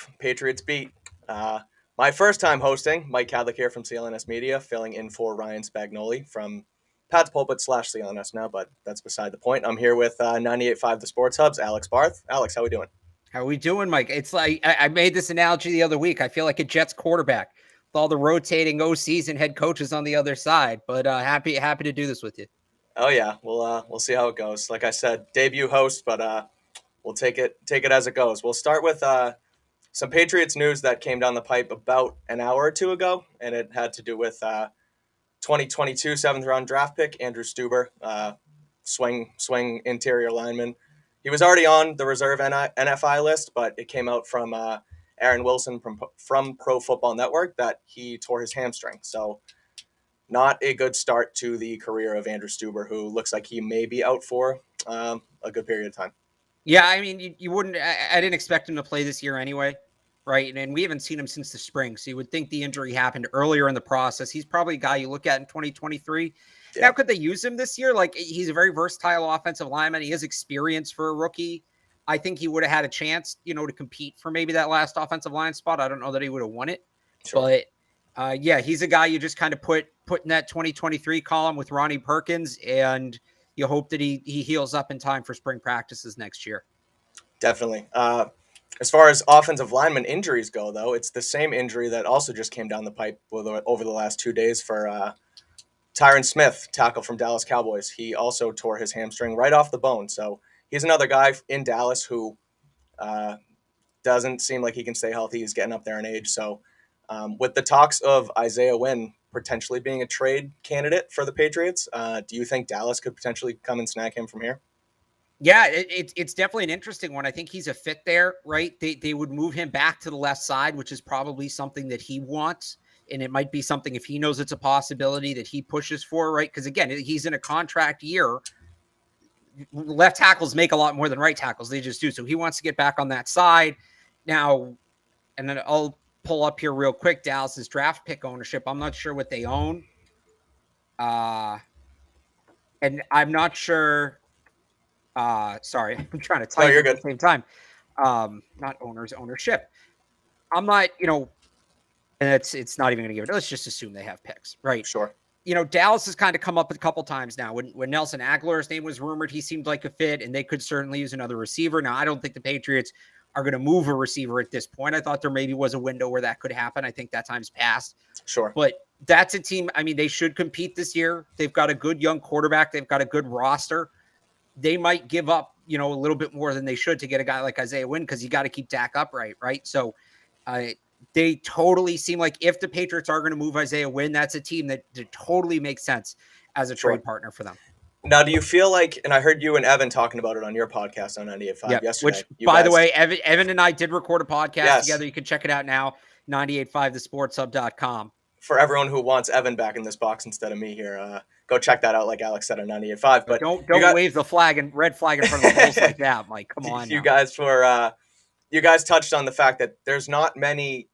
of Patriots Beat. My first time hosting, Mike Kadlick here from CLNS Media, filling in for Ryan Spagnoli from Pat's Pulpit / CLNS now, but that's beside the point. I'm here with 98.5 The Sports Hub's Alex Barth. Alex, how we doing? How are we doing, Mike? It's like I made this analogy the other week. I feel like a Jets quarterback with all the rotating OCs and head coaches on the other side, but happy to do this with you. Oh yeah, we'll see how it goes. Like I said, debut host, but we'll take it as it goes. We'll start with some Patriots news that came down the pipe about an hour or two ago, and it had to do with 2022 7th round draft pick Andrew Stueber, swing interior lineman. He was already on the reserve NFI list, but it came out from Aaron Wilson from Pro Football Network that he tore his hamstring. So not a good start to the career of Andrew Stueber, who looks like he may be out for a good period of time. Yeah, I mean, you wouldn't. I didn't expect him to play this year anyway, right? And we haven't seen him since the spring, so you would think the injury happened earlier in the process. He's probably a guy you look at in 2023. Yeah. Now, could they use him this year? Like, he's a very versatile offensive lineman. He has experience for a rookie. I think he would have had a chance, to compete for maybe that last offensive line spot. I don't know that he would have won it, sure. But yeah, he's a guy you just kind of put in that 2023 column with Ronnie Perkins, and you hope that he heals up in time for spring practices next year. Definitely. As far as offensive lineman injuries go, though, it's the same injury that also just came down the pipe over the last 2 days for Tyron Smith, tackle from Dallas Cowboys. He also tore his hamstring right off the bone. So he's another guy in Dallas who doesn't seem like he can stay healthy. He's getting up there in age. So with the talks of Isaiah Wynn potentially being a trade candidate for the Patriots, do you think Dallas could potentially come and snag him from here? Yeah, it's definitely an interesting one. I think he's a fit there, right? They would move him back to the left side, which is probably something that he wants. And it might be something, if he knows it's a possibility, that he pushes for, right? Because, again, he's in a contract year. Left tackles make a lot more than right tackles. They just do. So he wants to get back on that side. Now, and then I'll pull up here real quick, Dallas's draft pick ownership. I'm not sure what they own. And I'm not sure. Sorry, I'm trying to type at the same time. Not owners, ownership. I'm not, and it's not even going to give it. Let's just assume they have picks, right? Sure. Dallas has kind of come up a couple times now. When Nelson Aguilar's name was rumored, he seemed like a fit, and they could certainly use another receiver. Now, I don't think the Patriots are going to move a receiver at this point. I thought there maybe was a window where that could happen. I think that time's passed. Sure. But that's a team, I mean, they should compete this year. They've got a good young quarterback. They've got a good roster. They might give up, a little bit more than they should to get a guy like Isaiah Wynn, because you got to keep Dak upright, right? So they totally seem like if the Patriots are going to move Isaiah Wynn, that's a team that totally makes sense as a trade partner for them. Now, do you feel like, and I heard you and Evan talking about it on your podcast on 98.5 yesterday. Which, by the way, Evan and I did record a podcast together. You can check it out now, 98.5thesportshub.com. For everyone who wants Evan back in this box instead of me here, go check that out, like Alex said, on 98.5. But don't wave the red flag in front of the Bulls like that, Mike. Come on. You guys touched on the fact that there's not many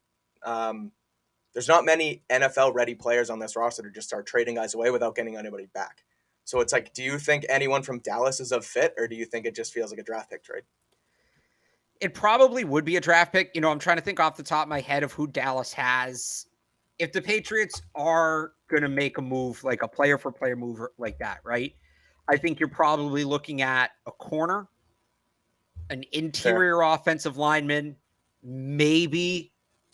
NFL ready players on this roster to just start trading guys away without getting anybody back. So it's like, do you think anyone from Dallas is a fit, or do you think it just feels like a draft pick trade? It probably would be a draft pick. I'm trying to think off the top of my head of who Dallas has. If the Patriots are going to make a move, like a player-for-player move like that, right? I think you're probably looking at a corner, an interior offensive lineman, maybe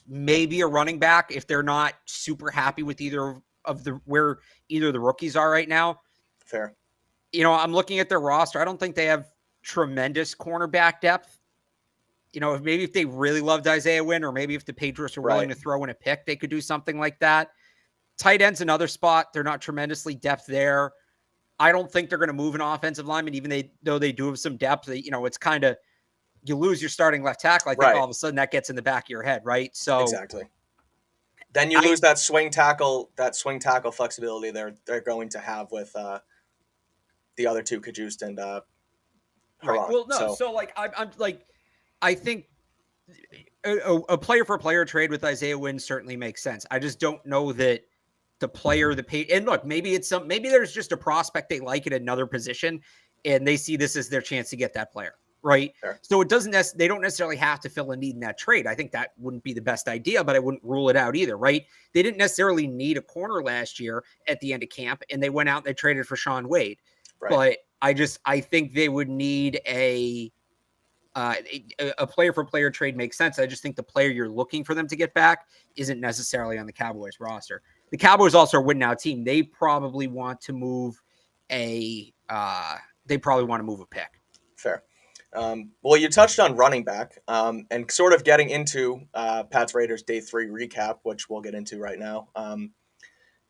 a running back if they're not super happy with where either the rookies are right now. Fair. I'm looking at their roster. I don't think they have tremendous cornerback depth. If they really loved Isaiah Wynn, or maybe if the Patriots were willing to throw in a pick, they could do something like that. Tight end's another spot. They're not tremendously depth there. I don't think they're going to move an offensive lineman, even though they do have some depth. It's kind of, you lose your starting left tackle. I think all of a sudden that gets in the back of your head, right? So exactly. Then you lose that swing tackle flexibility they're going to have with the other two, Kajust and Haran. Right. Well, no. So like I'm like, I think a player for player trade with Isaiah Wynn certainly makes sense. I just don't know that the player, and look, maybe there's just a prospect they like at another position, and they see this as their chance to get that player, right? Sure. So they don't necessarily have to fill a need in that trade. I think that wouldn't be the best idea, but I wouldn't rule it out either, right? They didn't necessarily need a corner last year at the end of camp, and they went out and they traded for Shaun Wade. Right. But I think they would need a player for player trade makes sense. I just think the player you're looking for them to get back isn't necessarily on the Cowboys roster. The Cowboys also are a win now team. They probably want to move a pick. Fair. Well, you touched on running back and sort of getting into Pat's Raiders Day 3 recap, which we'll get into right now.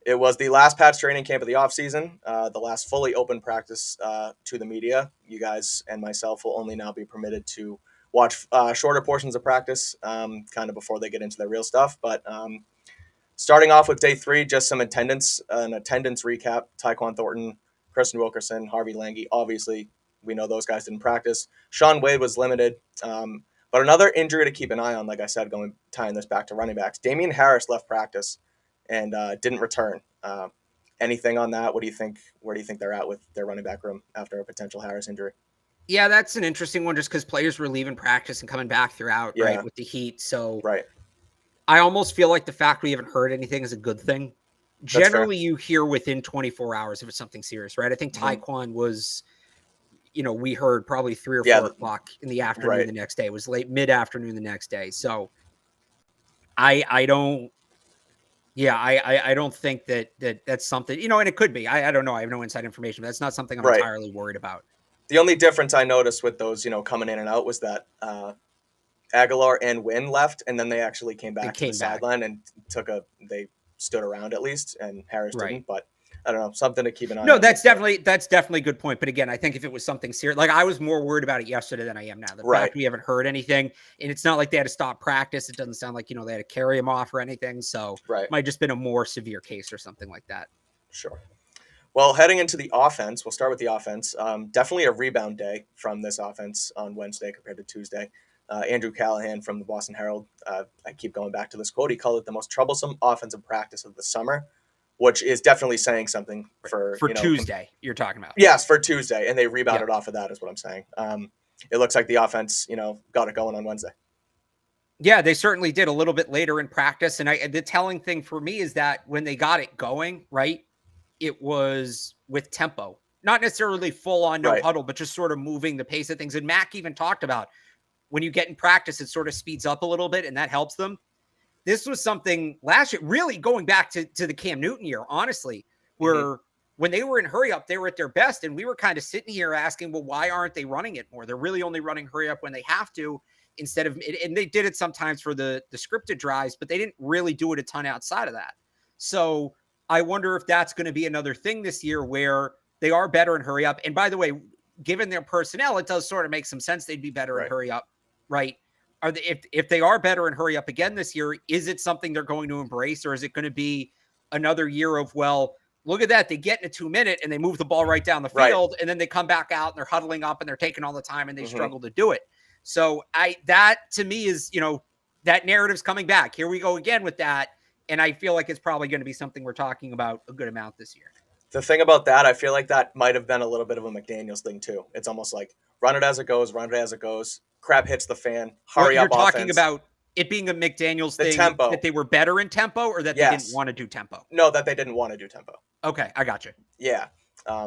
It was the last Pats training camp of the offseason, the last fully open practice to the media. You guys and myself will only now be permitted to watch shorter portions of practice kind of before they get into their real stuff. But starting off with Day 3, just an attendance recap. Tyquan Thornton, Kristen Wilkerson, Harvey Lange. Obviously, we know those guys didn't practice. Shaun Wade was limited. But another injury to keep an eye on, like I said, tying this back to running backs. Damian Harris left practice and didn't return. Anything on that? What do you think? Where do you think they're at with their running back room after a potential Harris injury? Yeah, that's an interesting one just because players were leaving practice and coming back throughout, right, with the heat. So right. I almost feel like the fact we haven't heard anything is a good thing. Generally, you hear within 24 hours if it's something serious, right? I think Tyquan was, we heard probably 3 or 4 o'clock in the afternoon the next day. It was late mid-afternoon the next day. So I don't think that's something, and it could be. I don't know. I have no inside information, but that's not something I'm entirely worried about. The only difference I noticed with those, coming in and out was that Aguilar and Wynn left, and then they actually came back to the sideline and they stood around at least, and Harris didn't. But I don't know, something to keep an eye on. No, that's definitely a good point. But again, I think if it was something serious, like I was more worried about it yesterday than I am now. The fact we haven't heard anything, and it's not like they had to stop practice. It doesn't sound like, they had to carry him off or anything. So it might just been a more severe case or something like that. Sure. Well, heading into the offense, we'll start with the offense. Definitely a rebound day from this offense on Wednesday compared to Tuesday. Andrew Callahan from the Boston Herald, I keep going back to this quote. He called it the most troublesome offensive practice of the summer, which is definitely saying something for Tuesday. You're talking about? Yes, for Tuesday, and they rebounded off of that, is what I'm saying. It looks like the offense, got it going on Wednesday. Yeah, they certainly did a little bit later in practice, and the telling thing for me is that when they got it going, right, it was with tempo, not necessarily full on no huddle, but just sort of moving the pace of things. And Mac even talked about when you get in practice, it sort of speeds up a little bit, and that helps them. This was something last year, really going back to the Cam Newton year, honestly, where when they were in hurry up, they were at their best. And we were kind of sitting here asking, well, why aren't they running it more? They're really only running hurry up when they have to instead of, and they did it sometimes for the scripted drives, but they didn't really do it a ton outside of that. So I wonder if that's going to be another thing this year where they are better in hurry up. And by the way, given their personnel, it does sort of make some sense they'd be better in hurry up, right? Are they, if they are better in hurry up again this year, is it something they're going to embrace, or is it going to be another year of, well, look at that, they get in a 2-minute and they move the ball right down the field, and then they come back out and they're huddling up and they're taking all the time and they struggle to do it. So that to me is, that narrative's coming back. Here we go again with that. And I feel like it's probably going to be something we're talking about a good amount this year. The thing about that, I feel like that might have been a little bit of a McDaniels thing too. It's almost like run it as it goes. Crap hits the fan. Hurry up. You're talking about it being a McDaniels thing, tempo. That they were better in tempo, or that they didn't want to do tempo? No, that they didn't want to do tempo. Okay, I got you. Yeah.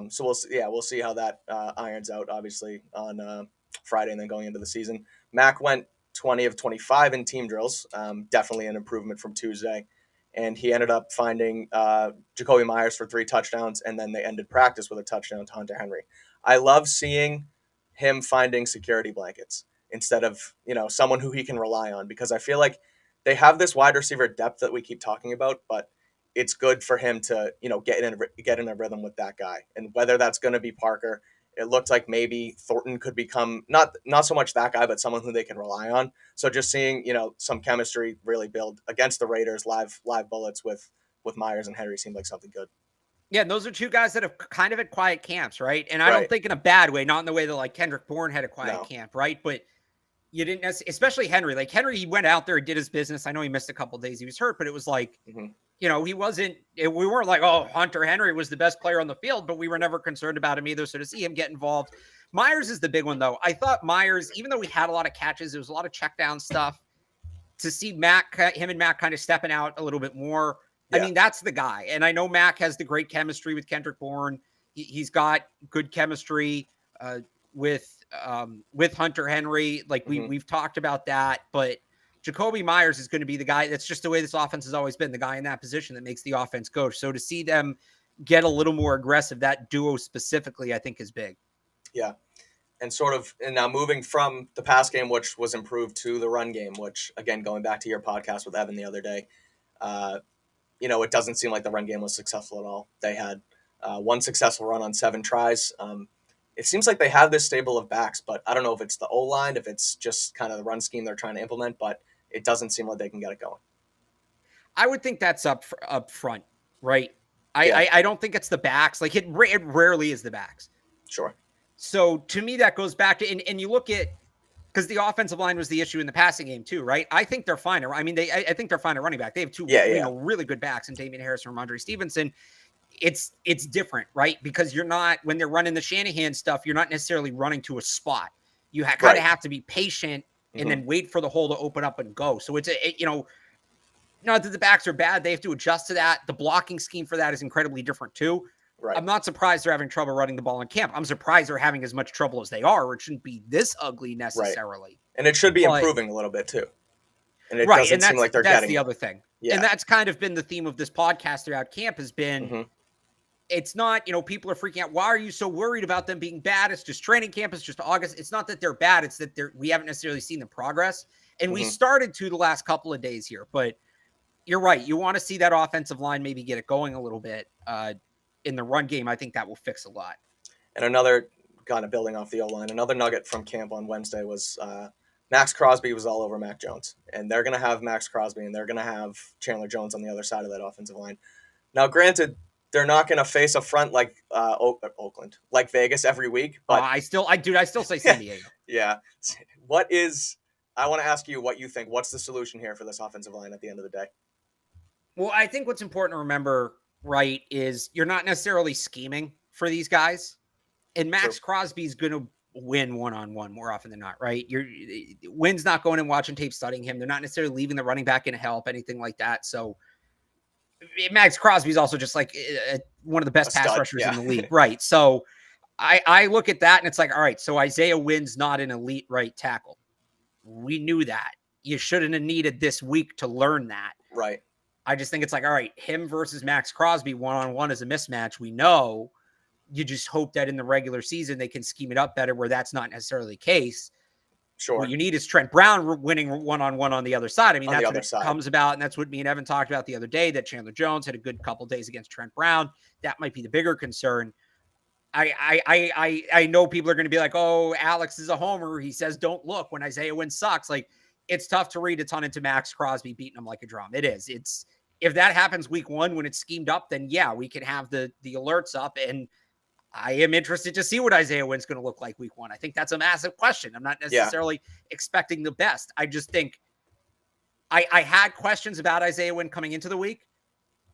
So we'll see how that irons out. Obviously on Friday and then going into the season. Mac went 20 of 25 in team drills. Definitely an improvement from Tuesday. And he ended up finding Jacoby Myers for 3 touchdowns, and then they ended practice with a touchdown to Hunter Henry. I love seeing him finding security blankets instead of, someone who he can rely on, because I feel like they have this wide receiver depth that we keep talking about, but it's good for him to, get in a rhythm with that guy. And whether that's going to be Parker, it looked like maybe Thornton could become not so much that guy, but someone who they can rely on. So just seeing, some chemistry really build against the Raiders, live bullets with Myers and Henry seemed like something good. Yeah, and those are 2 guys that have kind of had quiet camps, right? And I don't think in a bad way, not in the way that like Kendrick Bourne had a quiet camp, right? But you didn't necessarily, especially Henry. Like Henry, he went out there and did his business. I know he missed a couple of days. He was hurt, but it was like, he wasn't, we weren't like, oh, Hunter Henry was the best player on the field, but we were never concerned about him either. So to see him get involved, Myers is the big one though. I thought Myers, even though he had a lot of catches, there was a lot of check down stuff, to see him and Mac kind of stepping out a little bit more. Yeah. I mean, that's the guy. And I know Mac has the great chemistry with Kendrick Bourne. He's got good chemistry with Hunter Henry. Like we've talked about that, but Jacoby Myers is going to be the guy. That's just the way this offense has always been, the guy in that position that makes the offense go. So to see them get a little more aggressive, that duo specifically, I think is big. Yeah. And now moving from the pass game, which was improved, to the run game, which, again, going back to your podcast with Evan the other day, it doesn't seem like the run game was successful at all. They had one successful run on 7 tries. It seems like they have this stable of backs, but I don't know if it's the O-line, if it's just kind of the run scheme they're trying to implement, but it doesn't seem like they can get it going. I would think that's up front, right? I don't think it's the backs. Like it rarely is the backs. Sure. So to me, that goes back to, and you look at, because the offensive line was the issue in the passing game too, right? I think they're fine. I mean, I think they're fine at running back. They have two really good backs in Damian Harris and Ramondre Stevenson. It's different, right? Because you're not, when they're running the Shanahan stuff, you're not necessarily running to a spot. You kind of have to be patient and then wait for the hole to open up and go. So it's not that the backs are bad. They have to adjust to that. The blocking scheme for that is incredibly different too. Right. I'm not surprised they're having trouble running the ball in camp. I'm surprised they're having as much trouble as they are, or it shouldn't be this ugly necessarily. Right. And it should be improving a little bit too. And it doesn't seem like they're getting it. That's the other thing. Yeah. And that's kind of been the theme of this podcast throughout camp has been, it's not, people are freaking out. Why are you so worried about them being bad? It's just training camp. It's just August. It's not that they're bad. It's that we haven't necessarily seen the progress. And we started to the last couple of days here. But you're right. You want to see that offensive line maybe get it going a little bit. In the run game, I think that will fix a lot. And another, kind of building off the O-line, another nugget from camp on Wednesday was Max Crosby was all over Mac Jones. And they're going to have Max Crosby, and they're going to have Chandler Jones on the other side of that offensive line. Now, granted, they're not going to face a front like Oakland, like Vegas every week. But I still say San Diego. Yeah. I want to ask you what you think. What's the solution here for this offensive line at the end of the day? Well, I think what's important to remember, right, is you're not necessarily scheming for these guys. And Max Crosby's going to win one-on-one more often than not, right? Wynn's not going and watching tape, studying him. They're not necessarily leaving the running back in to help, anything like that. So Max Crosby's also just like one of the best pass rushers in the league. Right. So I look at that and it's like, all right, so Isaiah Wynn's not an elite right tackle. We knew that. You shouldn't have needed this week to learn that. Right. I just think it's like, all right, him versus Max Crosby one-on-one is a mismatch. We know. You just hope that in the regular season they can scheme it up better where that's not necessarily the case. Sure. What you need is Trent Brown winning one-on-one on the other side. I mean, that's what it comes about, and that's what me and Evan talked about the other day, that Chandler Jones had a good couple days against Trent Brown. That might be the bigger concern. I know people are going to be like, oh, Alex is a homer. He says don't look when Isaiah Wynn sucks. Like, it's tough to read a ton into Max Crosby beating him like a drum. It is. If that happens week 1 when it's schemed up, then yeah, we can have the alerts up, and I am interested to see what Isaiah Wynn's going to look like week 1. I think that's a massive question. I'm not necessarily expecting the best. I just think I had questions about Isaiah Wynn coming into the week.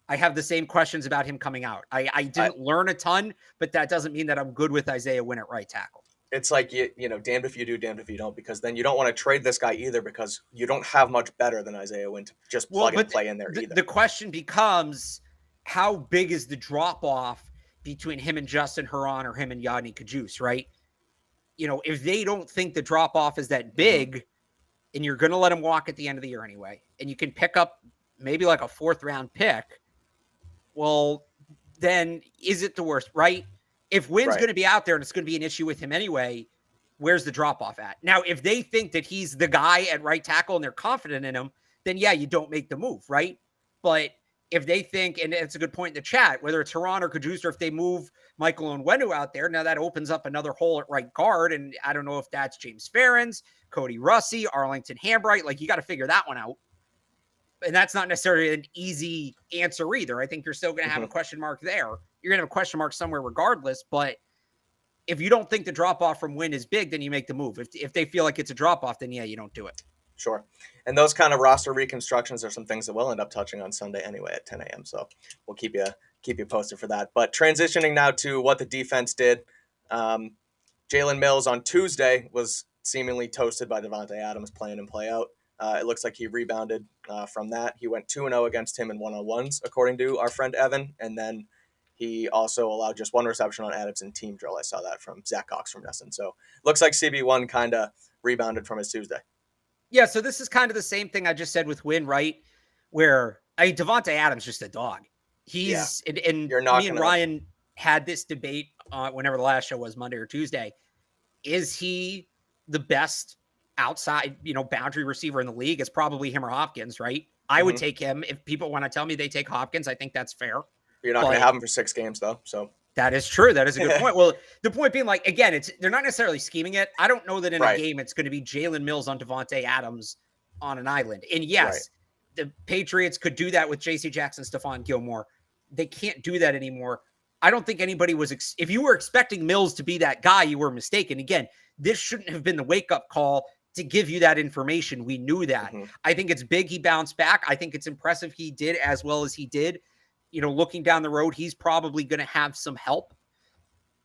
I have the same questions about him coming out. I didn't learn a ton, but that doesn't mean that I'm good with Isaiah Wynn at right tackle. It's like, damned if you do, damned if you don't, because then you don't want to trade this guy either, because you don't have much better than Isaiah Wynn to just plug and play in there either. The question becomes, how big is the drop-off between him and Justin Herron or him and Yadni Kajus, right? If they don't think the drop-off is that big, and you're going to let him walk at the end of the year anyway, and you can pick up maybe like a 4th-round pick, well, then is it the worst, right? If Wynn's going to be out there and it's going to be an issue with him anyway, where's the drop-off at? Now, if they think that he's the guy at right tackle and they're confident in him, then yeah, you don't make the move, right? But if they think, and it's a good point in the chat, whether it's Herron or Kajus, or if they move Michael Onwenu out there, now that opens up another hole at right guard, and I don't know if that's James Ferentz, Cody Russi, Arlington Hambright. Like, you got to figure that one out. And that's not necessarily an easy answer either. I think you're still going to have a question mark there. You're going to have a question mark somewhere regardless, but if you don't think the drop off from Wynn is big, then you make the move. If they feel like it's a drop off, then yeah, you don't do it. Sure. And those kind of roster reconstructions are some things that we'll end up touching on Sunday anyway at 10 a.m. So we'll keep you posted for that. But transitioning now to what the defense did, Jalen Mills on Tuesday was seemingly toasted by Davante Adams playing and play out. It looks like he rebounded from that. He went 2-0 against him in one-on-ones, according to our friend Evan. And then he also allowed just one reception on Adams in team drill. I saw that from Zach Cox from Nesson. So looks like CB1 kind of rebounded from his Tuesday. Yeah, so this is kind of the same thing I just said with Wynn, right? Where Davante Adams just a dog. He's and me and Ryan had this debate whenever the last show was, Monday or Tuesday. Is he the best outside, boundary receiver in the league? It's probably him or Hopkins, right? I would take him. If people want to tell me they take Hopkins, I think that's fair. You're not going to have him for 6 games, though. So that is true. That is a good point. Well, the point being, like, again, they're not necessarily scheming it. I don't know that in a game it's going to be Jalen Mills on Davante Adams on an island. And yes, the Patriots could do that with J.C. Jackson, Stephon Gilmore. They can't do that anymore. I don't think anybody was if you were expecting Mills to be that guy, you were mistaken. Again, this shouldn't have been the wake-up call to give you that information. We knew that. I think it's big he bounced back. I think it's impressive he did as well as he did. Looking down the road, he's probably going to have some help.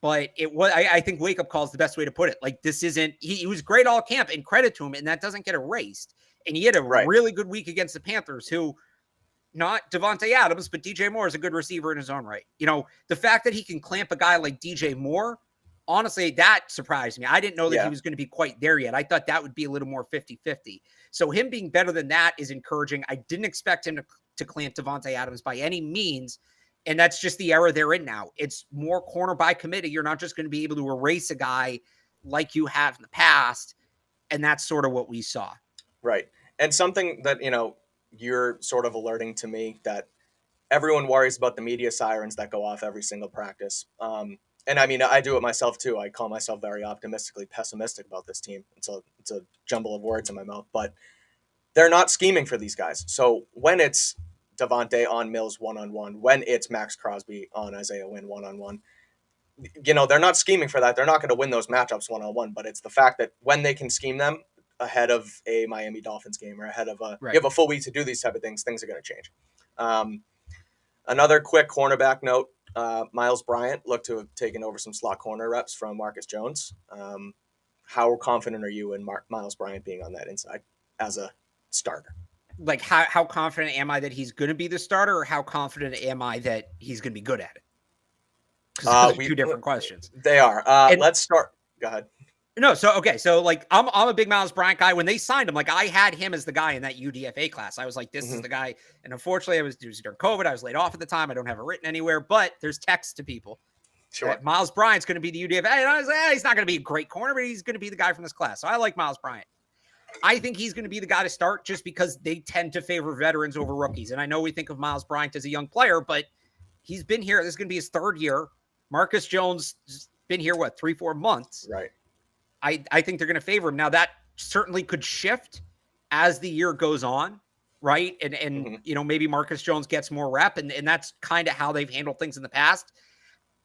But I think wake-up call is the best way to put it. Like, this isn't, he was great all camp, and credit to him, and that doesn't get erased. And he had a really good week against the Panthers, who, not Davante Adams, but DJ Moore is a good receiver in his own right. The fact that he can clamp a guy like DJ Moore, honestly, that surprised me. I didn't know that he was going to be quite there yet. I thought that would be a little more 50-50. So him being better than that is encouraging. I didn't expect him to clamp Davante Adams by any means. And that's just the era they're in now. It's more corner by committee. You're not just going to be able to erase a guy like you have in the past. And that's sort of what we saw. Right. And something that, you're sort of alerting to me, that everyone worries about the media sirens that go off every single practice. And I mean, I do it myself too. I call myself very optimistically pessimistic about this team. It's a jumble of words in my mouth, but they're not scheming for these guys. So when it's Davante on Mills one-on-one, when it's Max Crosby on Isaiah Wynn one-on-one, they're not scheming for that. They're not going to win those matchups one-on-one, but it's the fact that when they can scheme them ahead of a Miami Dolphins game or ahead of you have a full week to do these type of things are going to change. Another quick cornerback note, Miles Bryant looked to have taken over some slot corner reps from Marcus Jones. How confident are you in Miles Bryant being on that inside as a starter? Like, how confident am I that he's going to be the starter, or how confident am I that he's going to be good at it? Because those are two different questions. They are. Let's start. Go ahead. No, so okay, so like I'm a big Miles Bryant guy. When they signed him, like, I had him as the guy in that UDFA class. I was like, this is the guy. And unfortunately, it was during COVID. I was laid off at the time. I don't have it written anywhere, but there's text to people. Sure. Miles Bryant's going to be the UDFA. And I was like, he's not going to be a great corner, but he's going to be the guy from this class. So I like Miles Bryant. I think he's going to be the guy to start just because they tend to favor veterans over rookies. And I know we think of Miles Bryant as a young player, but he's been here. This is going to be his third year. Marcus Jones has been here, 3-4 months? Right. I think they're going to favor him. Now, that certainly could shift as the year goes on, right? And maybe Marcus Jones gets more rep, and that's kind of how they've handled things in the past.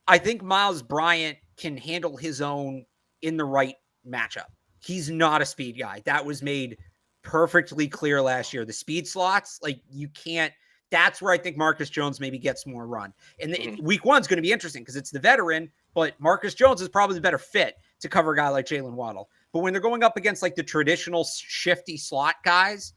I think Miles Bryant can handle his own in the right matchup. He's not a speed guy. That was made perfectly clear last year. The speed slots, like, you can't. That's where I think Marcus Jones maybe gets more run. And week one's going to be interesting because it's the veteran, but Marcus Jones is probably the better fit to cover a guy like Jalen Waddle. But when they're going up against like the traditional shifty slot guys,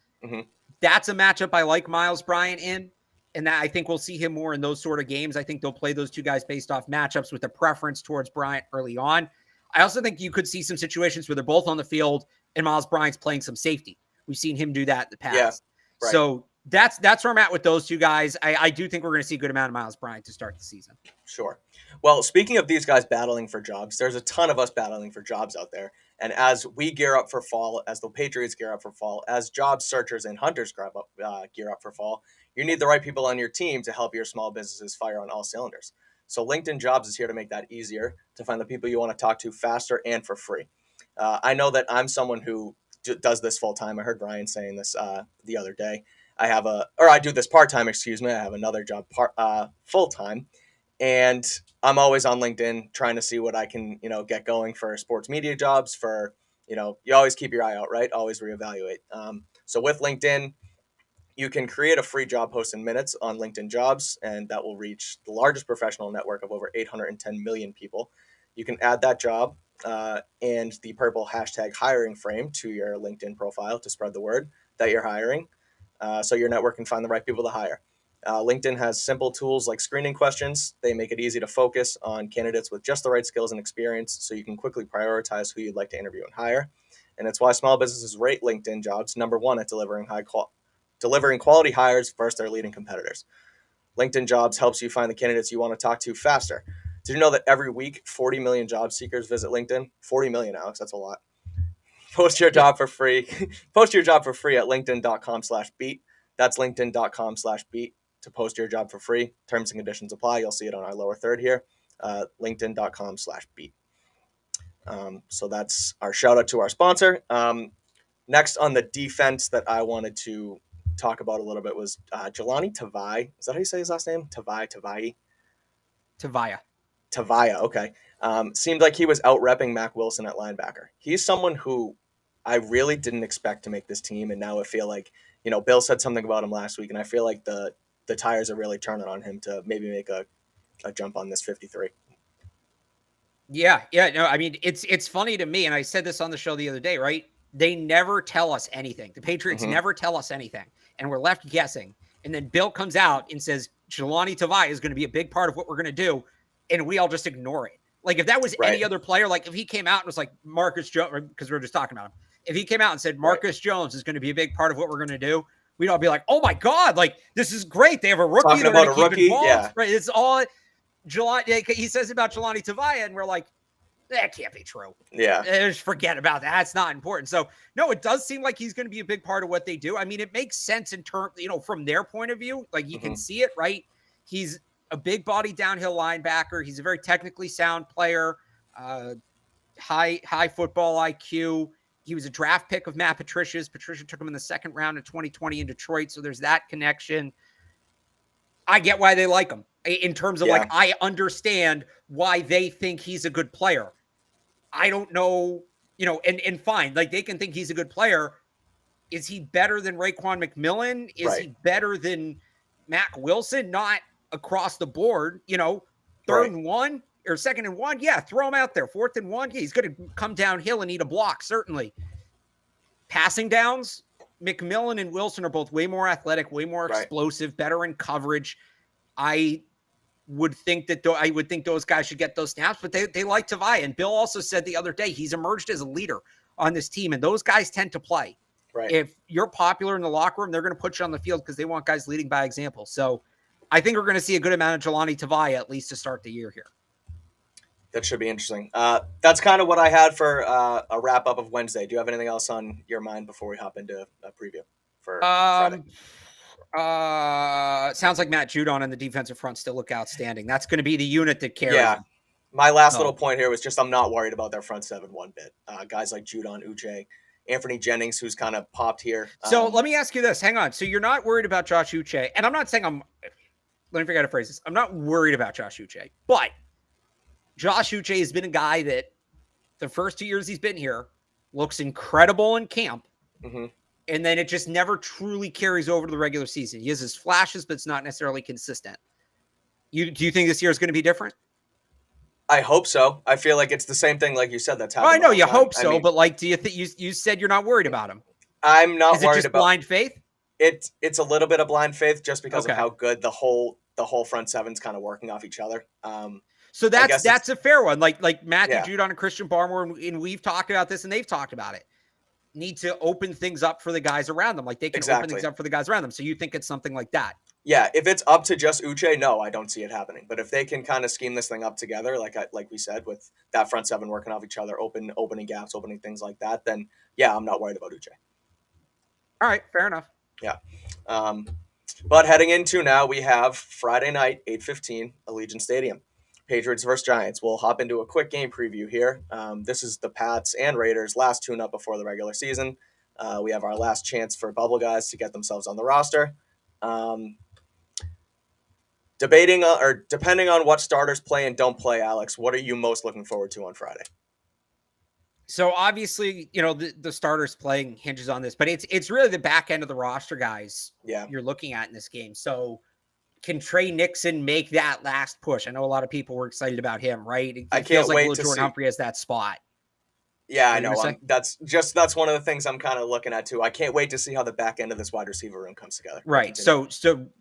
that's a matchup I like Miles Bryant in. And that I think we'll see him more in those sort of games. I think they'll play those two guys based off matchups with a preference towards Bryant early on. I also think you could see some situations where they're both on the field and Miles Bryant's playing some safety. We've seen him do that in the past. Yeah, right. So that's where I'm at with those two guys. I do think we're going to see a good amount of Miles Bryant to start the season. Sure. Well, speaking of these guys battling for jobs, there's a ton of us battling for jobs out there. And as we gear up for fall, as the Patriots gear up for fall, as job searchers and hunters gear up for fall, you need the right people on your team to help your small businesses fire on all cylinders. So LinkedIn Jobs is here to make that easier, to find the people you want to talk to faster and for free. I know that I'm someone who does this full time. I heard Brian saying this the other day. I do this part time. I have another job full time, And I'm always on LinkedIn trying to see what I can, get going for sports media jobs. For, you always keep your eye out, right? Always reevaluate. So with LinkedIn, you can create a free job post in minutes on LinkedIn Jobs, and that will reach the largest professional network of over 810 million people. You can add that job and the purple hashtag hiring frame to your LinkedIn profile to spread the word that you're hiring, so your network can find the right people to hire. LinkedIn has simple tools like screening questions. They make it easy to focus on candidates with just the right skills and experience, so you can quickly prioritize who you'd like to interview and hire. And it's why small businesses rate LinkedIn Jobs number one at delivering quality hires versus their leading competitors. LinkedIn Jobs helps you find the candidates you want to talk to faster. Did you know that every week 40 million job seekers visit LinkedIn? 40 million, Alex. That's a lot. Post your Yeah. job for free. Post your job for free at linkedin.com/beat. That's linkedin.com/beat to post your job for free. Terms and conditions apply. You'll see it on our lower third here. LinkedIn.com/beat. So that's our shout out to our sponsor. Next on the defense that I wanted to talk about a little bit was Jelani Tavai. Is that how you say his last name? Tavai? Tavia. Tavia, okay. Seemed like he was out repping Mac Wilson at linebacker. He's someone who I really didn't expect to make this team, and now I feel like, Bill said something about him last week, and I feel like the tires are really turning on him to maybe make a jump on this 53. Yeah, no, I mean, it's funny to me, and I said this on the show the other day, right? They never tell us anything. The Patriots Mm-hmm. never tell us anything, and we're left guessing. And then Bill comes out and says Jelani Tavai is going to be a big part of what we're going to do, and we all just ignore it. Like if that was Right. any other player, like if he came out and was like Marcus Jones, because we were just talking about him. If he came out and said Marcus Jones is going to be a big part of what we're going to do, we'd all be like, "Oh my god, like this is great! They have a rookie. Talking They're about going a to keep rookie, involved." yeah. Right? It's all Jelani. He says about Jelani Tavai, and we're like, that can't be true. Yeah. Just forget about that. That's not important. So, no, it does seem like he's going to be a big part of what they do. I mean, it makes sense in terms, from their point of view. Like, you can see it, right? He's a big body downhill linebacker. He's a very technically sound player, high football IQ. He was a draft pick of Matt Patricia's. Patricia took him in the second round of 2020 in Detroit. So there's that connection. I get why they like him in terms of I understand why they think he's a good player. I don't know, and fine. Like they can think he's a good player. Is he better than Raekwon McMillan? Is he better than Mac Wilson? Not across the board, third and one or second and one. Yeah. Throw him out there. Fourth and one. Yeah, he's going to come downhill and eat a block. Certainly. Passing downs. McMillan and Wilson are both way more athletic, way more explosive, better in coverage. I would think those guys should get those snaps, but they like Tavai. And Bill also said the other day he's emerged as a leader on this team, and those guys tend to play. Right. If you're popular in the locker room, they're going to put you on the field because they want guys leading by example. So I think we're going to see a good amount of Jelani Tavai at least to start the year here. That should be interesting. That's kind of what I had for a wrap up of Wednesday. Do you have anything else on your mind before we hop into a preview for Friday? Sounds like Matt Judon and the defensive front still look outstanding. That's going to be the unit that carries them. My last little point here was just I'm not worried about their front seven one bit. Guys like Judon, Uche, Anthony Jennings, who's kind of popped here. So let me ask you this. Hang on. So you're not worried about Josh Uche, and I'm not saying let me figure out how to phrase this. I'm not worried about Josh Uche, but Josh Uche has been a guy that the first 2 years he's been here looks incredible in camp. Mm-hmm. And then it just never truly carries over to the regular season. He has his flashes, but it's not necessarily consistent. Do you think this year is going to be different? I hope so. I feel like it's the same thing, like you said. That's happened. I know you hope so, but do you think you said you're not worried about him? I'm not worried about. Is it just blind faith? It's a little bit of blind faith just because of how good the whole front seven's kind of working off each other. So that's a fair one. Like Matthew Judon and Christian Barmore, and we've talked about this, and they've talked about it. Need to open things up for the guys around them. Like they can open things up for the guys around them. So you think it's something like that? Yeah. If it's up to just Uche, no, I don't see it happening. But if they can kind of scheme this thing up together, like we said, with that front seven working off each other, opening gaps, opening things like that, then yeah, I'm not worried about Uche. All right. Fair enough. Yeah. But heading into now, we have Friday night, 8:15, Allegiant Stadium. Patriots versus Giants. We'll hop into a quick game preview here. This is the Pats and Raiders' last tune-up before the regular season. We have our last chance for bubble guys to get themselves on the roster. Depending on what starters play and don't play, Alex, what are you most looking forward to on Friday? So obviously, the starters playing hinges on this, but it's really the back end of the roster guys you're looking at in this game. So can Trey Nixon make that last push? I know a lot of people were excited about him, right? I It feels can't like wait Lil to Jordan see. Humphrey has that spot. Yeah, What I are you know. gonna say? That's one of the things I'm kind of looking at too. I can't wait to see how the back end of this wide receiver room comes together. Right. So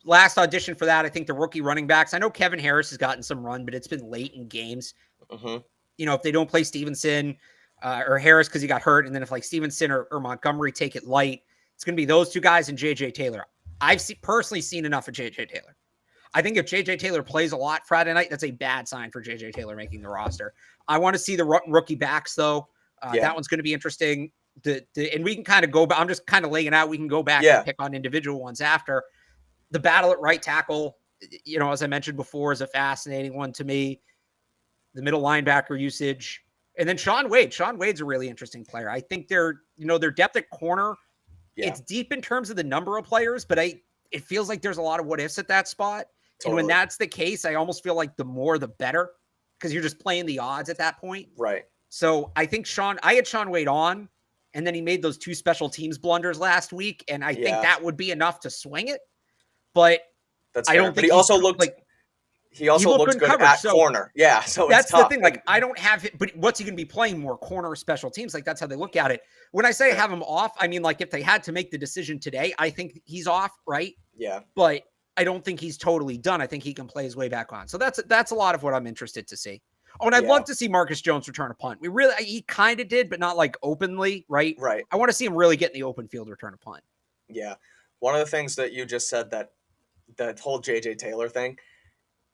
last audition for that, I think the rookie running backs. I know Kevin Harris has gotten some run, but it's been late in games. Mm-hmm. If they don't play Stevenson or Harris because he got hurt, and then if like Stevenson or Montgomery take it light, it's going to be those two guys and JJ Taylor. I've personally seen enough of JJ Taylor. I think if JJ Taylor plays a lot Friday night, that's a bad sign for JJ Taylor making the roster. I want to see the rookie backs though. That one's going to be interesting. And we can kind of go, but I'm just kind of laying it out. We can go back and pick on individual ones after. The battle at right tackle, as I mentioned before, is a fascinating one to me. The middle linebacker usage. And then Shaun Wade. Shaun Wade's a really interesting player. I think their depth at corner, it's deep in terms of the number of players, but it feels like there's a lot of what ifs at that spot. Totally. And when that's the case, I almost feel like the more the better, because you're just playing the odds at that point. Right. So I think I had Shaun Wade on, and then he made those 2 special teams blunders last week, and I think that would be enough to swing it. But I don't think but he also looked like he looked good at corner. Yeah, so that's it's tough. The thing. Like I don't have it, but what's he going to be playing more, corner or special teams? Like that's how they look at it. When I say have him off, I mean like if they had to make the decision today, I think he's off, right? Yeah. But I don't think he's totally done. I think he can play his way back on. So that's a lot of what I'm interested to see. Oh, and I'd love to see Marcus Jones return a punt. He kind of did, but not like openly, right? Right. I want to see him really get in the open field, return a punt. Yeah. One of the things that you just said, that whole JJ Taylor thing,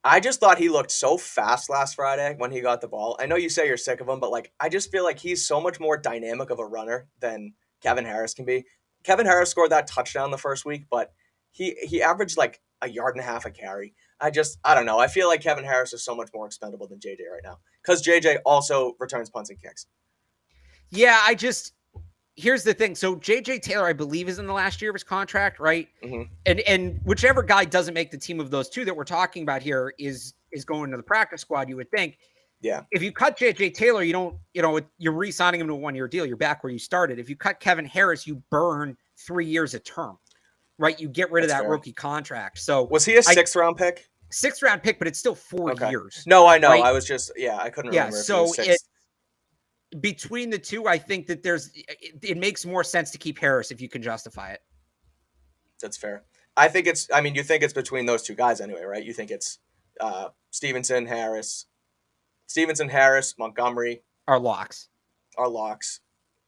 I just thought he looked so fast last Friday when he got the ball. I know you say you're sick of him, but like I just feel like he's so much more dynamic of a runner than Kevin Harris can be. Kevin Harris scored that touchdown the first week, but he averaged like 1.5 yards a carry. I don't know. I feel like Kevin Harris is so much more expendable than JJ right now because JJ also returns punts and kicks. Yeah, here's the thing. So JJ Taylor, I believe, is in the last year of his contract, right? Mm-hmm. And whichever guy doesn't make the team of those two that we're talking about here is going to the practice squad, you would think. Yeah. If you cut JJ Taylor, you're re-signing him to a 1-year deal. You're back where you started. If you cut Kevin Harris, you burn 3 years of term, right? You get rid of that rookie contract. So was he a 6th round pick? 6th round pick, but it's still 4 years. No, I know. Right? I was just, I couldn't remember. So between the two, I think that it makes more sense to keep Harris if you can justify it. That's fair. You think it's between those two guys anyway, right? You think it's Stevenson, Harris, Montgomery. Our locks.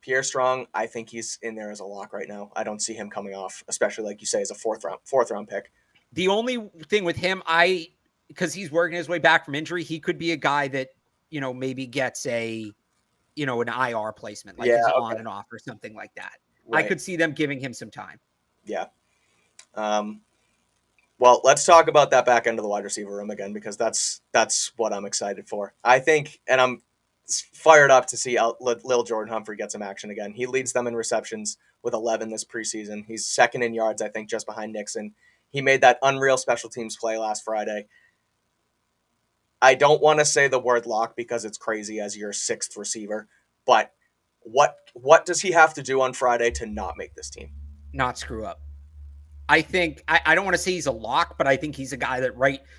Pierre Strong, I think he's in there as a lock right now. I don't see him coming off, especially like you say, as a fourth round pick. The only thing with him, because he's working his way back from injury, he could be a guy that, maybe gets an IR placement, like he's on and off or something like that. Right. I could see them giving him some time. Yeah. Well, let's talk about that back end of the wide receiver room again, because that's what I'm excited for. I think, and I'm fired up to see Lil Jordan Humphrey get some action again. He leads them in receptions with 11 this preseason. He's second in yards, I think, just behind Nixon. He made that unreal special teams play last Friday. I don't want to say the word lock because it's crazy as your 6th receiver, but what does he have to do on Friday to not make this team? Not screw up. I think I don't want to say he's a lock, but I think he's a guy that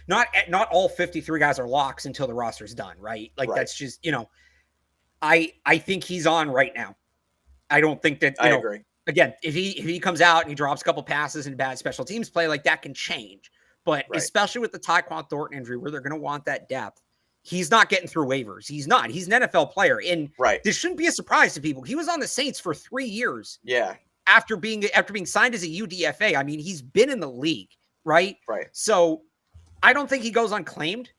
not all 53 guys are locks until the roster's done, right? Like that's just, I think he's on right now. I don't think that I agree. Again, if he comes out and he drops a couple passes and bad special teams play, like that can change. But especially with the Tyquan Thornton injury, where they're going to want that depth, he's not getting through waivers. He's not. He's an NFL player, and this shouldn't be a surprise to people. He was on the Saints for 3 years. Yeah. After being signed as a UDFA, I mean, he's been in the league, right? Right. So I don't think he goes unclaimed.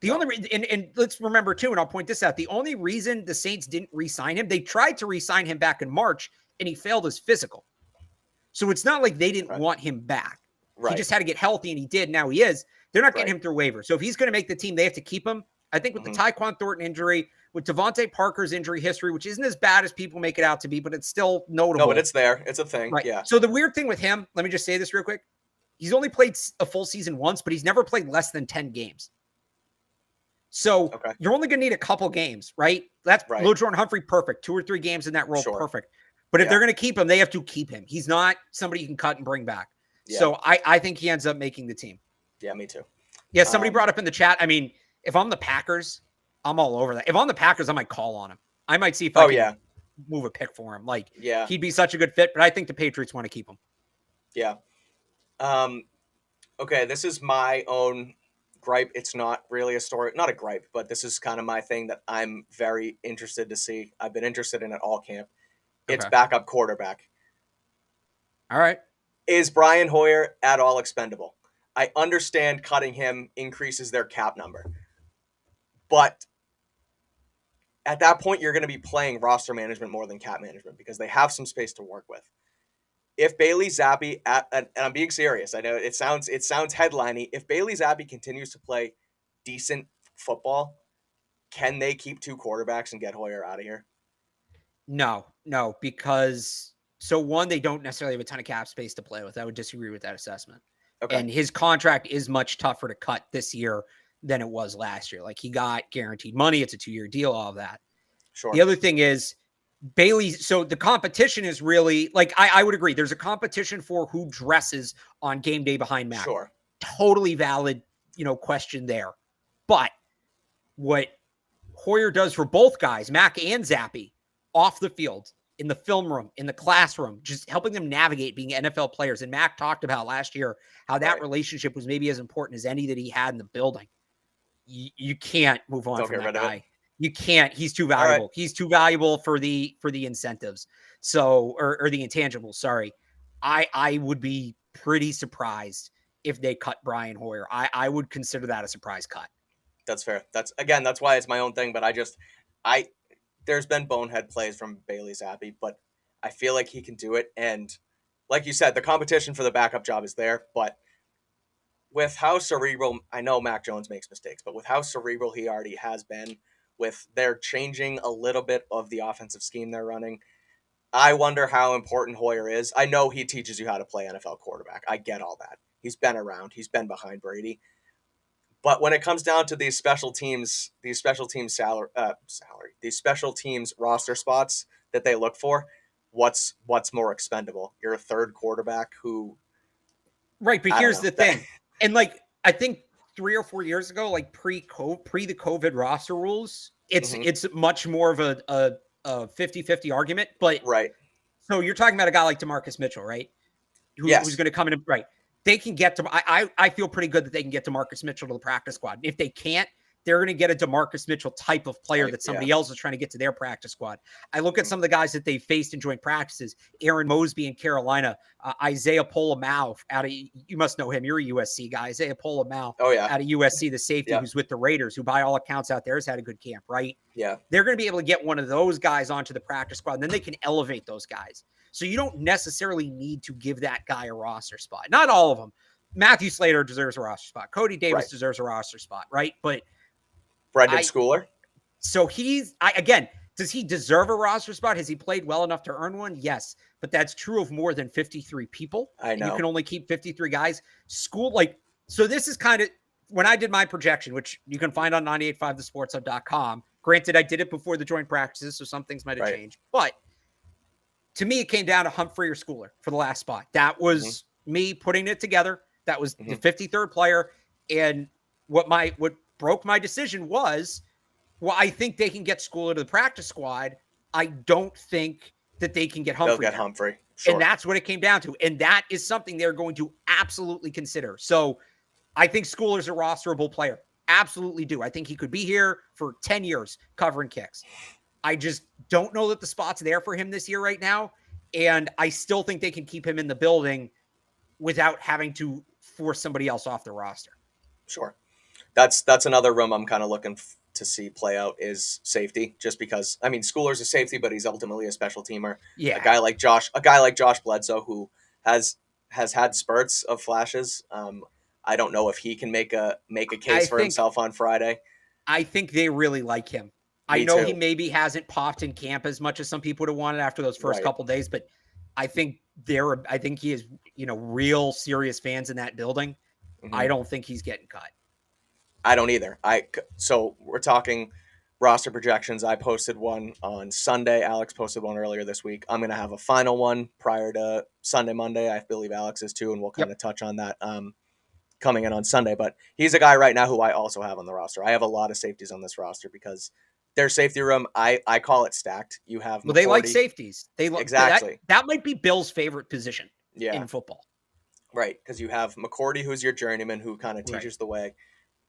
The only reason, and let's remember too, and I'll point this out, the only reason the Saints didn't re-sign him, they tried to re-sign him back in March, and he failed his physical. So it's not like they didn't want him back. He just had to get healthy, and he did. Now he is. They're not getting him through waivers. So if he's going to make the team, they have to keep him. I think with the Tyquan Thornton injury, with Devontae Parker's injury history, which isn't as bad as people make it out to be, but it's still notable. No, but it's there. It's a thing. Right. Yeah. So the weird thing with him, let me just say this real quick. he's only played a full season once, but he's never played less than 10 games. So you're only going to need a couple games, right? That's LeJordan Humphrey, perfect. 2 or 3 games in that role, perfect. But if they're going to keep him, they have to keep him. He's not somebody you can cut and bring back. Yeah. So I think he ends up making the team. Yeah, me too. Yeah, somebody brought up in the chat. I mean, if I'm the Packers, I'm all over that. If I'm the Packers, I might call on him. I might see if I can move a pick for him. Like, he'd be such a good fit, but I think the Patriots want to keep him. Yeah. Okay, this is my own gripe. It's not really a story, not a gripe, but this is kind of my thing that I'm very interested to see. I've been interested in it all camp. It's backup quarterback. All right. Is Brian Hoyer at all expendable? I understand cutting him increases their cap number. But at that point, you're going to be playing roster management more than cap management because they have some space to work with. If Bailey Zappi, and I'm being serious, I know it sounds headliney. If Bailey Zappi continues to play decent football, can they keep 2 quarterbacks and get Hoyer out of here? No, because one, they don't necessarily have a ton of cap space to play with. I would disagree with that assessment. Okay. And his contract is much tougher to cut this year than it was last year. Like, he got guaranteed money. It's a 2-year deal, all of that. Sure. The other thing is Bailey. So the competition is really, like, I would agree. There's a competition for who dresses on game day behind Mac. Sure. Totally valid, question there. But what Hoyer does for both guys, Mac and Zappi, off the field, in the film room, in the classroom, just helping them navigate being NFL players. And Mac talked about last year how that relationship was maybe as important as any that he had in the building. You can't move on from that guy. You can't. He's too valuable. He's too valuable for the incentives. So, or the intangibles. Sorry. I would be pretty surprised if they cut Brian Hoyer. I would consider that a surprise cut. That's fair. That's why it's my own thing. But there's been bonehead plays from Bailey Zappi, but I feel like he can do it. And like you said, the competition for the backup job is there. But with how cerebral, I know Mac Jones makes mistakes, but with how cerebral he already has been, with their changing a little bit of the offensive scheme they're running, I wonder how important Hoyer is. I know he teaches you how to play NFL quarterback. I get all that. He's been around. He's been behind Brady. But when it comes down to these special teams roster spots that they look for, what's more expendable? You're a third quarterback who, right? But here's the thing, and like I think 3 or 4 years ago, like pre the COVID roster rules, it's much more of a 50-50 argument. But so you're talking about a guy like DeMarcus Mitchell, right? Who's going to come in and they can get to. I feel pretty good that they can get DeMarcus Mitchell to the practice squad. If they can't, they're going to get a DeMarcus Mitchell type of player that somebody else is trying to get to their practice squad. I look at some of the guys that they faced in joint practices: Aaron Mosby in Carolina, Isaiah Pola-Mao out of, you must know him. You're a USC guy. Isaiah Pola-Mao out of USC, the safety who's with the Raiders, who by all accounts out there has had a good camp, right? Yeah, they're going to be able to get one of those guys onto the practice squad, and then they can elevate those guys. So you don't necessarily need to give that guy a roster spot. Not all of them. Matthew Slater deserves a roster spot. Cody Davis deserves a roster spot, right? But Brendan Schooler. So again, does he deserve a roster spot? Has he played well enough to earn one? Yes. But that's true of more than 53 people. I know. You can only keep 53 guys. So this is kind of, when I did my projection, which you can find on 985thesportshub.com. Granted, I did it before the joint practices, so some things might have changed. But to me, it came down to Humphrey or Schooler for the last spot. That was me putting it together. That was the 53rd player. And what broke my decision was, well, I think they can get Schooler to the practice squad. I don't think that they can get Humphrey. They'll get Humphrey. Sure. And that's what it came down to. And that is something they're going to absolutely consider. So I think Schooler's a rosterable player. Absolutely do. I think he could be here for 10 years covering kicks. I just don't know that the spot's there for him this year right now. And I still think they can keep him in the building without having to force somebody else off the roster. Sure. That's another room I'm kind of looking to see play out is safety, just because, I mean, Schooler's a safety, but he's ultimately a special teamer. Yeah. A guy like Josh Bledsoe, who has had spurts of flashes. I don't know if he can make a case for himself on Friday. I think they really like him. I know he maybe hasn't popped in camp as much as some people would have wanted after those first couple days, but I think I think he is, real serious fans in that building. Mm-hmm. I don't think he's getting cut. I don't either. So we're talking roster projections. I posted one on Sunday. Alex posted one earlier this week. I'm going to have a final one prior to Sunday, Monday. I believe Alex is too, and we'll kind of touch on that coming in on Sunday. But he's a guy right now who I also have on the roster. I have a lot of safeties on this roster because their safety room, I call it stacked. You have Well, they like McCourty. safeties. Exactly. That might be Bill's favorite position in football. Right, because you have McCourty, who's your journeyman, who kind of teaches the way.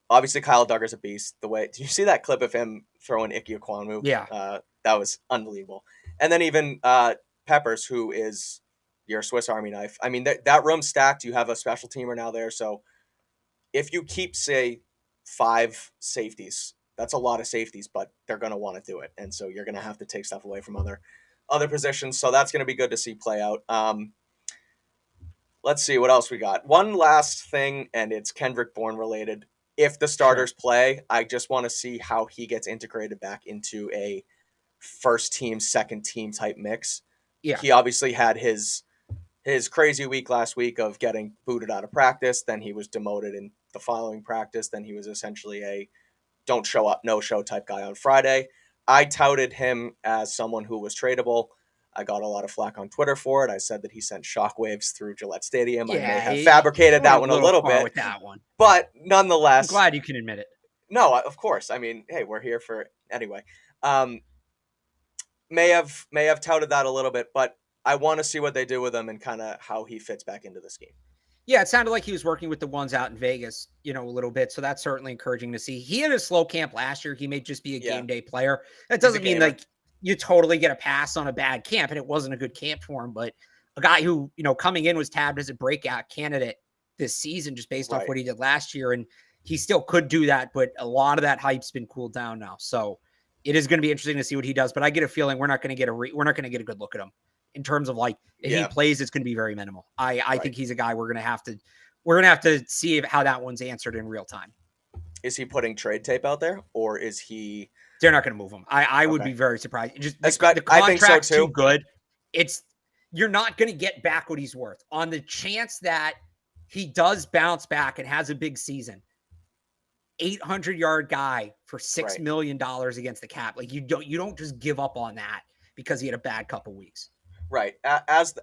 Obviously, Kyle Duggar's a beast. Did you see that clip of him throwing Ike Ekwonu? Yeah. That was unbelievable. And then even Peppers, who is your Swiss Army knife. I mean, that room's stacked. You have a special teamer now there. So if you keep, say, 5 safeties, that's a lot of safeties, but they're going to want to do it. And so you're going to have to take stuff away from other positions. So that's going to be good to see play out. Let's see what else we got. One last thing, and it's Kendrick Bourne related. If the starters play, I just want to see how he gets integrated back into a first team, second team type mix. Yeah. He obviously had his crazy week last week of getting booted out of practice. Then he was demoted in the following practice. Then he was essentially a don't show up, no show type guy on Friday. I touted him as someone who was tradable. I got a lot of flack on Twitter for it. I said that he sent shockwaves through Gillette Stadium. Yeah, I may have fabricated that one a little bit with that one, but nonetheless, I'm glad you can admit it. No, of course. I mean, hey, we're here for anyway. May have touted that a little bit, but I want to see what they do with him and kind of how he fits back into the scheme. Yeah, it sounded like he was working with the ones out in Vegas, a little bit. So that's certainly encouraging to see. He had a slow camp last year. He may just be a game day player. That doesn't mean like you totally get a pass on a bad camp, and it wasn't a good camp for him. But a guy who, coming in was tabbed as a breakout candidate this season just based off what he did last year. And he still could do that, but a lot of that hype's been cooled down now. So it is going to be interesting to see what he does. But I get a feeling we're not going to get a good look at him. In terms of like if he plays, it's going to be very minimal. I think he's a guy we're going to have to see how that one's answered in real time. Is he putting trade tape out there, or is he? They're not going to move him. I would be very surprised. Just the contract's I think so too. Too good. You're not going to get back what he's worth on the chance that he does bounce back and has a big season. 800-yard guy for $6 million against the cap. Like you don't just give up on that because he had a bad couple weeks. Right. As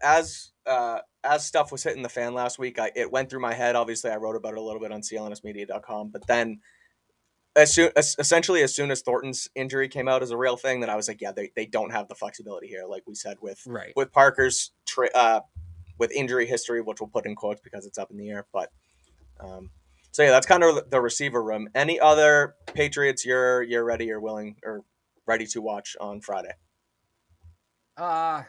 stuff was hitting the fan last week, it went through my head. Obviously, I wrote about it a little bit on CLNSmedia.com. But then, as soon as Thornton's injury came out as a real thing, then I was like, yeah, they don't have the flexibility here, like we said with Parker's with injury history, which we'll put in quotes because it's up in the air. But so yeah, that's kind of the receiver room. Any other Patriots you're ready or willing or ready to watch on Friday? I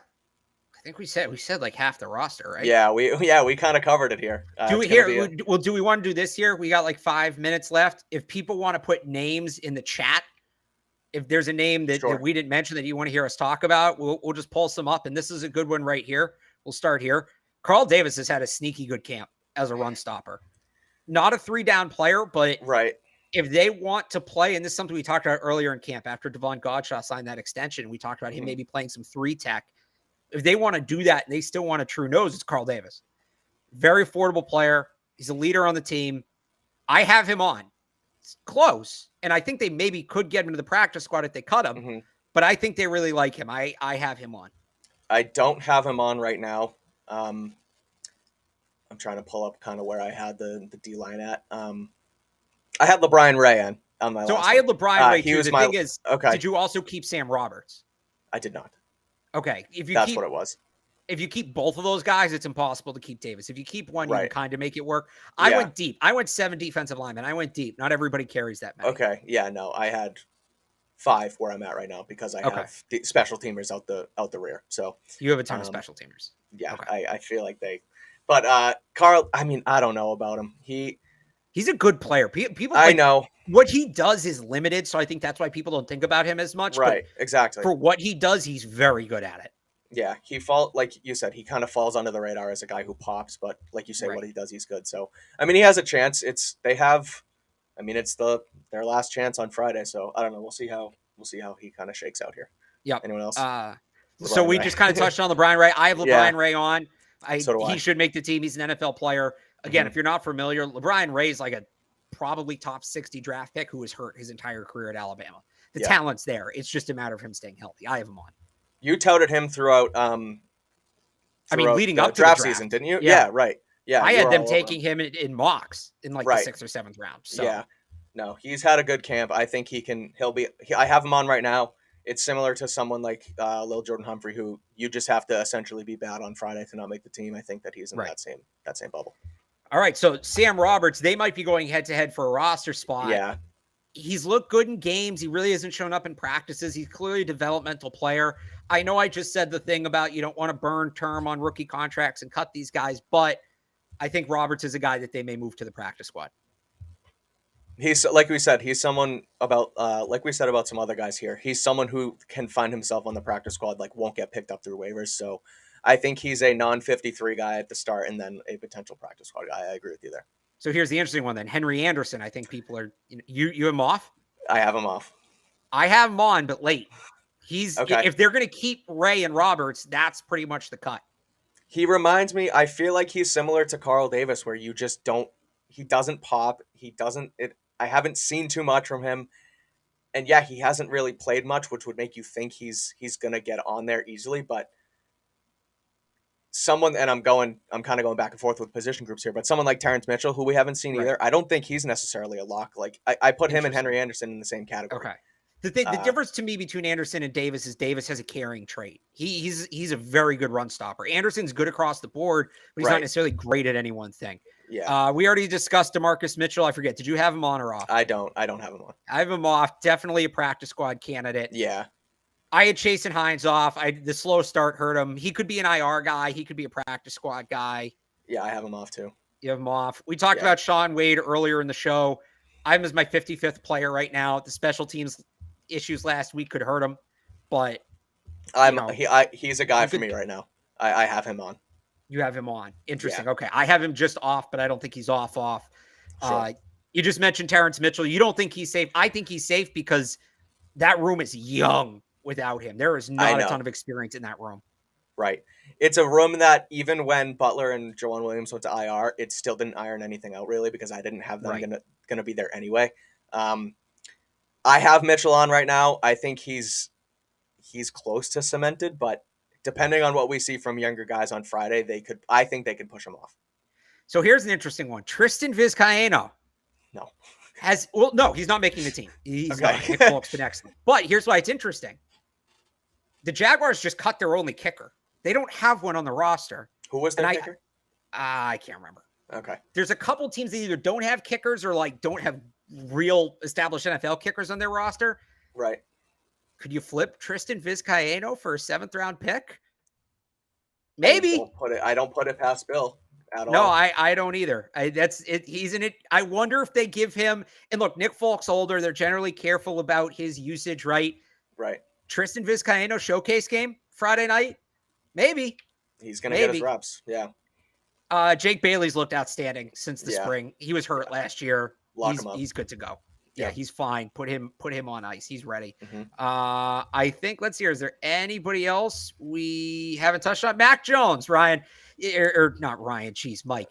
think we said like half the roster, right? Yeah, we kind of covered it here. Do we want to do this here? We got like 5 minutes left. If people want to put names in the chat, if there's a name that we didn't mention that you want to hear us talk about, we'll just pull some up. And this is a good one right here. We'll start here. Carl Davis has had a sneaky good camp as a run stopper. Not a 3-down player, but if they want to play, and this is something we talked about earlier in camp after Devon Godshaw signed that extension, we talked about him maybe playing some 3-tech. If they want to do that and they still want a true nose, it's Carl Davis. Very affordable player. He's a leader on the team. I have him on. It's close. And I think they maybe could get him to the practice squad if they cut him. Mm-hmm. But I think they really like him. I have him on. I don't have him on right now. I'm trying to pull up kind of where I had the D-line at. I had LeBron Ray on my last I had LeBron Ray too. The thing is, okay. Did you also keep Sam Roberts? I did not. Okay. That's what it was. If you keep both of those guys, it's impossible to keep Davis. If you keep one, you can kind of make it work. I went deep. I went 7 defensive linemen. I went deep. Not everybody carries that many. Okay. Yeah, no. I had 5 where I'm at right now because I have the special teamers out the rear. So you have a ton of special teamers. Yeah, I feel like but Carl, I mean, I don't know about him. He's a good player. People I know. What he does is limited, so I think that's why people don't think about him as much. Right, exactly. For what he does, he's very good at it. Yeah, like you said, he kind of falls under the radar as a guy who pops, but like you say, what he does, he's good. So, I mean, he has a chance. It's their last chance on Friday. So I don't know. We'll see how he kind of shakes out here. Yep. Anyone else? So we just kind of touched on LeBron Ray. I have LeBron Ray on. So do He I. should make the team. He's an NFL player. Again, if you're not familiar, LeBron Ray's like a probably top 60 draft pick who was hurt his entire career at Alabama. The talent's there. It's just a matter of him staying healthy. I have him on. You touted him throughout leading the up to the draft season, draft. didn't you? Yeah. Yeah, right. Yeah, I you had were them all over taking him in mocks in like the 6th or 7th round. So yeah, no, he's had a good camp. I think I have him on right now. It's similar to someone like Lil Jordan Humphrey, who you just have to essentially be bad on Friday to not make the team. I think that he's in that same bubble. All right, so Sam Roberts, they might be going head to head for a roster spot. Yeah. He's looked good in games. He really hasn't shown up in practices. He's clearly a developmental player. I know I just said the thing about you don't want to burn term on rookie contracts and cut these guys, but I think Roberts is a guy that they may move to the practice squad. He's like we said, he's someone about like we said about some other guys here. He's someone who can find himself on the practice squad, like won't get picked up through waivers. So I think he's a non-53 guy at the start and then a potential practice squad guy. I agree with you there. So here's the interesting one then. Henry Anderson, I think people are you have him off? I have him off. I have him on, but late. He's okay. If they're going to keep Ray and Roberts, that's pretty much the cut. He reminds me, I feel like he's similar to Carl Davis, where you just he doesn't pop. I haven't seen too much from him. And yeah, he hasn't really played much, which would make you think he's going to get on there easily. But someone, and I'm kind of going back and forth with position groups here, but someone like Terrence Mitchell, who we haven't seen either, I don't think he's necessarily a lock. Like I put him and Henry Anderson in the same category. Okay. The difference to me between Anderson and Davis is Davis has a carrying trait. He's a very good run stopper. Anderson's good across the board, but he's not necessarily great at any one thing. Yeah. We already discussed DeMarcus Mitchell. I forget. Did you have him on or off? I don't have him on. I have him off. Definitely a practice squad candidate. Yeah. I had Chasen Hines off. The slow start hurt him. He could be an IR guy. He could be a practice squad guy. Yeah, I have him off too. You have him off. We talked about Sean Wade earlier in the show. I'm as my 55th player right now. The special teams issues last week could hurt him, but he's a guy for me right now. I have him on. You have him on. Interesting. Yeah. Okay. I have him just off, but I don't think he's off. Sure. You just mentioned Terrence Mitchell. You don't think he's safe. I think he's safe because that room is young without him. There is not a ton of experience in that room. Right. It's a room that even when Butler and Jawan Williams went to IR, it still didn't iron anything out really because I didn't have them going to be there anyway. I have Mitchell on right now. I think he's close to cemented, but depending on what we see from younger guys on Friday, I think they could push him off. So here's an interesting one. Tristan Vizcaino. No, he's not making the team. He's not. Nick Folk's been excellent. But here's why it's interesting. The Jaguars just cut their only kicker. They don't have one on the roster. Who was their kicker? I can't remember. Okay. There's a couple teams that either don't have kickers or don't have real established NFL kickers on their roster. Right. Could you flip Tristan Vizcaino for a 7th round pick? Maybe. I don't put it past Bill at all. No, I don't either. That's it. He's in it. I wonder if they give him, and look, Nick Folk's older. They're generally careful about his usage, right? Right. Tristan Vizcaino showcase game Friday night. Maybe. He's going to get his reps. Yeah. Jake Bailey's looked outstanding since the spring. He was hurt last year. He's good to go. Yeah, he's fine. Put him on ice. He's ready. Mm-hmm. I think, let's hear, is there anybody else we haven't touched on? Mac Jones, Ryan, or not Ryan, geez, Mike.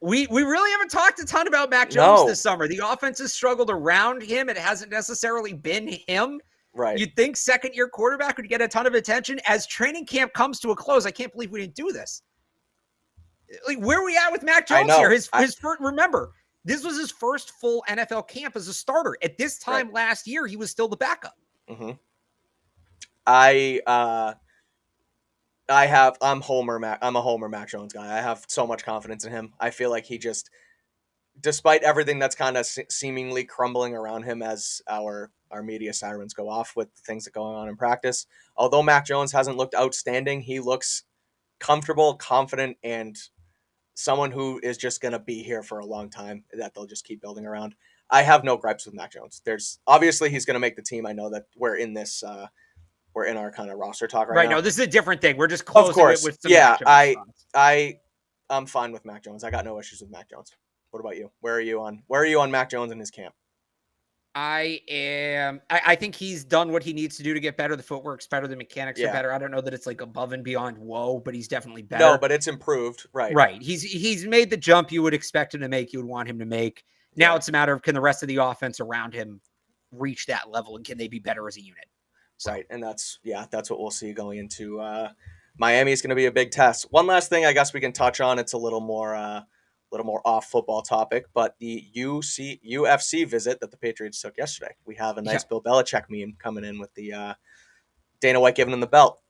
We really haven't talked a ton about Mac Jones this summer. The offense has struggled around him. It hasn't necessarily been him. Right. You'd think second-year quarterback would get a ton of attention. As training camp comes to a close, I can't believe we didn't do this. Like, where are we at with Mac Jones here? His first, remember, this was his first full NFL camp as a starter. At this time last year, he was still the backup. Mm-hmm. I'm a Homer Mac Jones guy. I have so much confidence in him. I feel like he just, despite everything that's kind of seemingly crumbling around him as our media sirens go off with the things that are going on in practice, although Mac Jones hasn't looked outstanding, he looks comfortable, confident, and someone who is just going to be here for a long time that they'll just keep building around. I have no gripes with Mac Jones. Obviously he's going to make the team. I know that we're in this, we're in our kind of roster talk right now. No, this is a different thing. We're just closing it with some I'm fine with Mac Jones. I got no issues with Mac Jones. What about you? Where are you on Mac Jones and his camp? I think he's done what he needs to do to get better. The footwork's better. The mechanics are Yeah. better. I don't know that it's like above and beyond whoa, but he's definitely No, better. but it's improved. Right. Right. He's made the jump you would expect him to make, you would want him to make. Now Yeah. it's a matter of, can the rest of the offense around him reach that level, and can they be better as a unit? So Right. And that's what we'll see going into Miami is going to be a big test. One last thing I guess we can touch on. It's a little more off football topic, but the UFC visit that the Patriots took yesterday. We have a yeah. nice Bill Belichick meme coming in with the Dana White giving him the belt.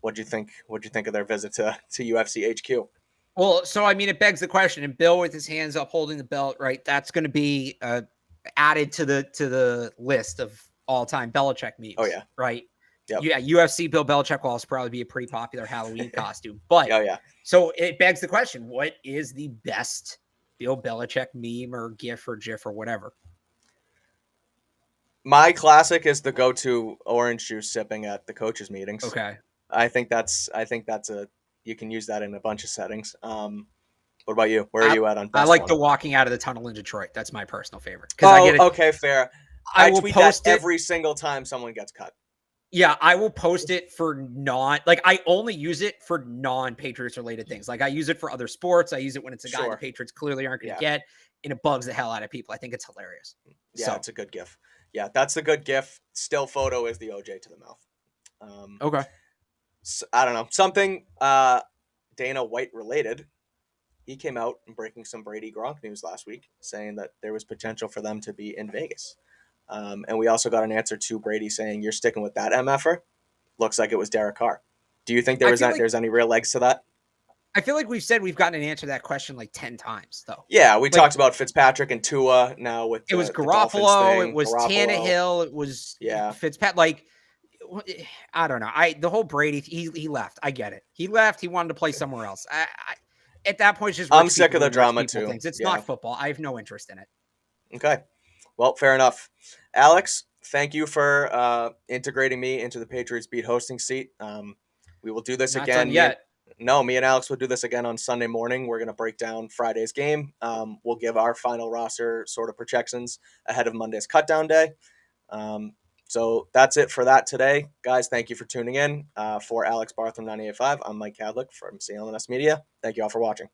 What'd you think? What'd you think of their visit to UFC HQ? Well, so I mean, it begs the question. And Bill with his hands up holding the belt, right? That's going to be added to the list of all time Belichick Oh memes, yeah. right? Yep. Yeah, UFC Bill Belichick will also probably be a pretty popular Halloween costume. But Oh yeah. so it begs the question: what is the best Bill Belichick meme or GIF or GIF or whatever? My classic is the go-to orange juice sipping at the coaches meetings. Okay, I think that's a you can use that in a bunch of settings. What about you? Where are I you at on I best like one? the walking out of the tunnel in Detroit. That's my personal favorite because I Oh, get it. okay, fair. I I will tweet that post it. every single time someone gets cut. Yeah, I will post it for I only use it for non-Patriots related things. Like I use it for other sports. I use it when it's a guy the Sure. Patriots clearly aren't going to Yeah. get, and it bugs the hell out of people. I think it's hilarious. Yeah, So, it's a good gif. Yeah, that's a good gif. Still photo is the OJ to the mouth. okay. I don't know. Something Dana White related. He came out and breaking some Brady Gronk news last week, saying that there was potential for them to be in Vegas. And we also got an answer to Brady saying, "You're sticking with that MFer." Looks like it was Derek Carr. Do you think I feel like there's any real legs to that? I feel like we've said we've gotten an answer to that question like 10 times though. Yeah, we Like talked about Fitzpatrick and Tua now with it was the Dolphins Garoppolo, it thing. was Garoppolo, Tannehill, it was yeah, Fitzpat. Like I don't know. The whole Brady he left. I get it. He left. He wanted to play somewhere else. At that point, it's just I'm rich sick people of the doing rich drama people too. things. It's Yeah, not football. I have no interest in it. okay, well, fair enough. Alex, thank you for integrating me into the Patriots beat hosting seat. We will do this Not done again. yet. Me and Alex will do this again on Sunday morning. We're going to break down Friday's game. We'll give our final roster sort of projections ahead of Monday's cutdown day. Um, so that's it for that today. Guys, thank you for tuning in. For Alex Barth from 98.5, I'm Mike Kadlick from CLNS Media. Thank you all for watching.